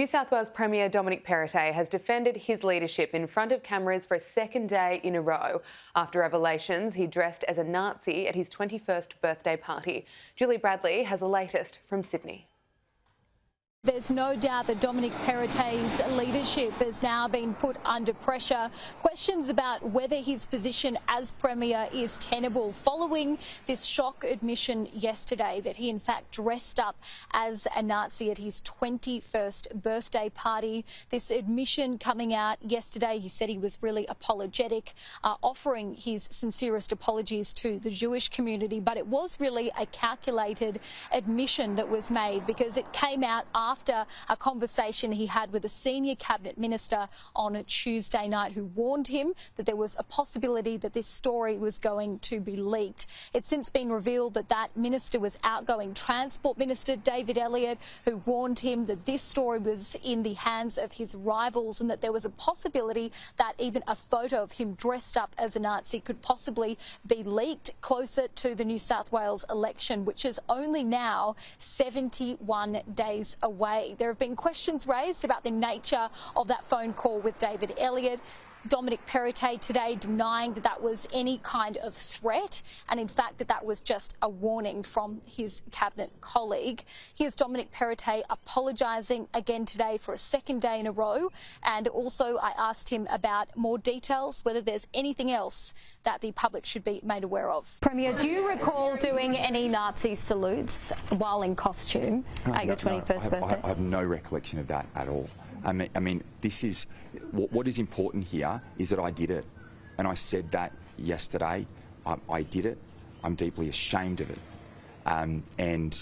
New South Wales Premier Dominic Perrottet has defended his leadership in front of cameras for a second day in a row after revelations he dressed as a Nazi at his 21st birthday party. Julie Bradley has the latest from Sydney. There's no doubt that Dominic Perrottet's leadership has now been put under pressure. Questions about whether his position as Premier is tenable following this shock admission yesterday that he in fact dressed up as a Nazi at his 21st birthday party. This admission coming out yesterday, he said he was really apologetic, offering his sincerest apologies to the Jewish community, but it was really a calculated admission that was made because it came out after a conversation he had with a senior cabinet minister on a Tuesday night who warned him that there was a possibility that this story was going to be leaked. It's since been revealed that that minister was outgoing Transport Minister David Elliott, who warned him that this story was in the hands of his rivals and that there was a possibility that even a photo of him dressed up as a Nazi could possibly be leaked closer to the New South Wales election, which is only now 71 days away. There have been questions raised about the nature of that phone call with David Elliott. Dominic Perrottet today denying that that was any kind of threat and in fact that was just a warning from his cabinet colleague. Here's Dominic Perrottet apologising again today for a second day in a row, and also I asked him about more details, whether there's anything else that the public should be made aware of. Premier, do you recall doing any Nazi salutes while in costume at your 21st birthday? I have no recollection of that at all. I mean, this is what is important here is that I did it, and I said that yesterday. I did it. I'm deeply ashamed of it, and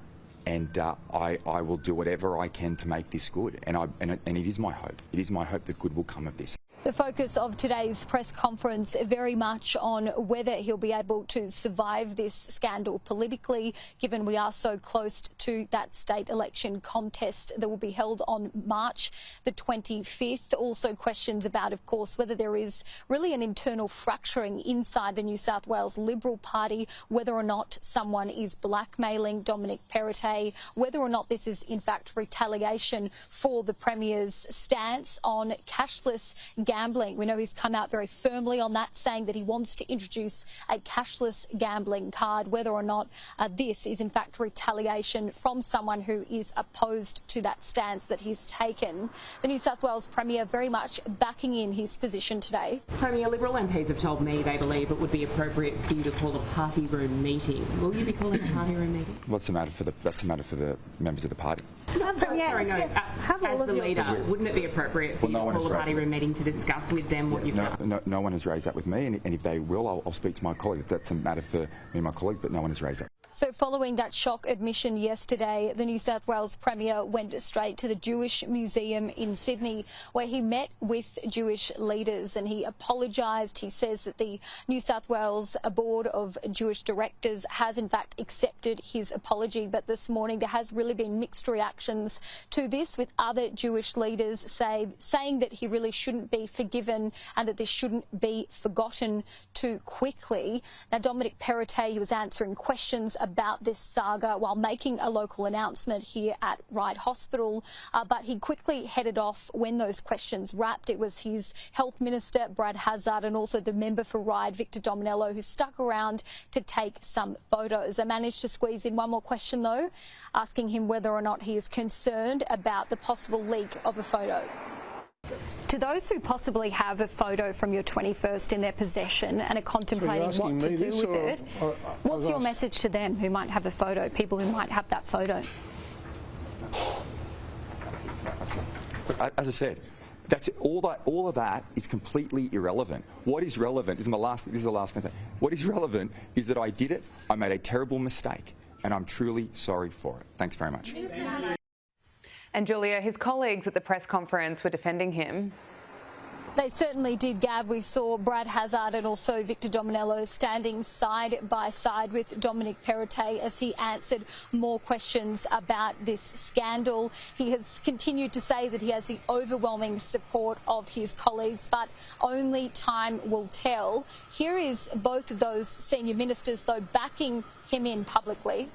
I will do whatever I can to make this good. And it is my hope. It is my hope that good will come of this. The focus of today's press conference very much on whether he'll be able to survive this scandal politically, given we are so close to that state election contest that will be held on March the 25th. Also questions about, of course, whether there is really an internal fracturing inside the New South Wales Liberal Party, whether or not someone is blackmailing Dominic Perrottet, whether or not this is in fact retaliation for the Premier's stance on cashless gambling. We know he's come out very firmly on that, saying that he wants to introduce a cashless gambling card, whether or not this is in fact retaliation from someone who is opposed to that stance that he's taken. The New South Wales Premier very much backing in his position today. Premier, Liberal MPs have told me they believe it would be appropriate for you to call a party room meeting. Will you be calling a party room meeting? That's a matter for the members of the party. As the leader, wouldn't it be appropriate for you to call a party room meeting to discuss with them what you've done? No one has raised that with me, and if they will, I'll speak to my colleague. That's a matter for me and my colleague, but no one has raised that. So following that shock admission yesterday, the New South Wales Premier went straight to the Jewish Museum in Sydney, where he met with Jewish leaders and he apologised. He says that the New South Wales Board of Jewish Directors has in fact accepted his apology, but this morning there has really been mixed reactions to this, with other Jewish leaders saying that he really shouldn't be forgiven and that this shouldn't be forgotten too quickly. Now, Dominic Perrottet, he was answering questions about this saga while making a local announcement here at Ryde Hospital, but he quickly headed off when those questions wrapped. It was his Health Minister, Brad Hazzard, and also the member for Ryde, Victor Dominello, who stuck around to take some photos. I managed to squeeze in one more question, though, asking him whether or not he is concerned about the possible leak of a photo. To those who possibly have a photo from your 21st in their possession and are contemplating what to do with it, what's your message to them who might have a photo, people who might have that photo? As I said, that's all of that is completely irrelevant. What is relevant, this is the last message. What is relevant is that I did it, I made a terrible mistake, and I'm truly sorry for it. Thanks very much. And Julia, his colleagues at the press conference were defending him. They certainly did, Gab. We saw Brad Hazzard and also Victor Dominello standing side by side with Dominic Perrottet as he answered more questions about this scandal. He has continued to say that he has the overwhelming support of his colleagues, but only time will tell. Here is both of those senior ministers, though, backing him in publicly.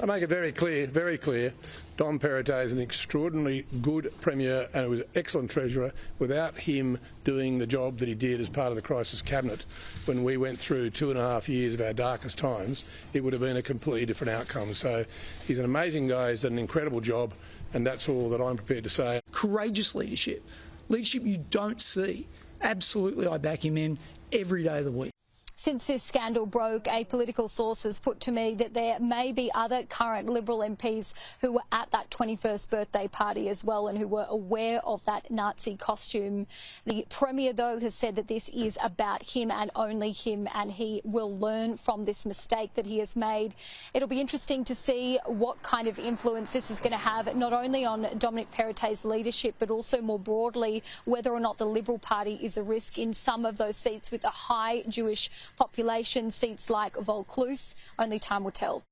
I make it very clear, Dom Perrottet is an extraordinarily good Premier and was an excellent Treasurer. Without him doing the job that he did as part of the crisis cabinet when we went through 2.5 years of our darkest times, it would have been a completely different outcome. So he's an amazing guy, he's done an incredible job, and that's all that I'm prepared to say. Courageous leadership you don't see. Absolutely, I back him in every day of the week. Since this scandal broke, a political source has put to me that there may be other current Liberal MPs who were at that 21st birthday party as well and who were aware of that Nazi costume. The Premier, though, has said that this is about him and only him, and he will learn from this mistake that he has made. It'll be interesting to see what kind of influence this is going to have, not only on Dominic Perrottet's leadership, but also more broadly, whether or not the Liberal Party is a risk in some of those seats with a high Jewish population, seats like Vaucluse. Only time will tell.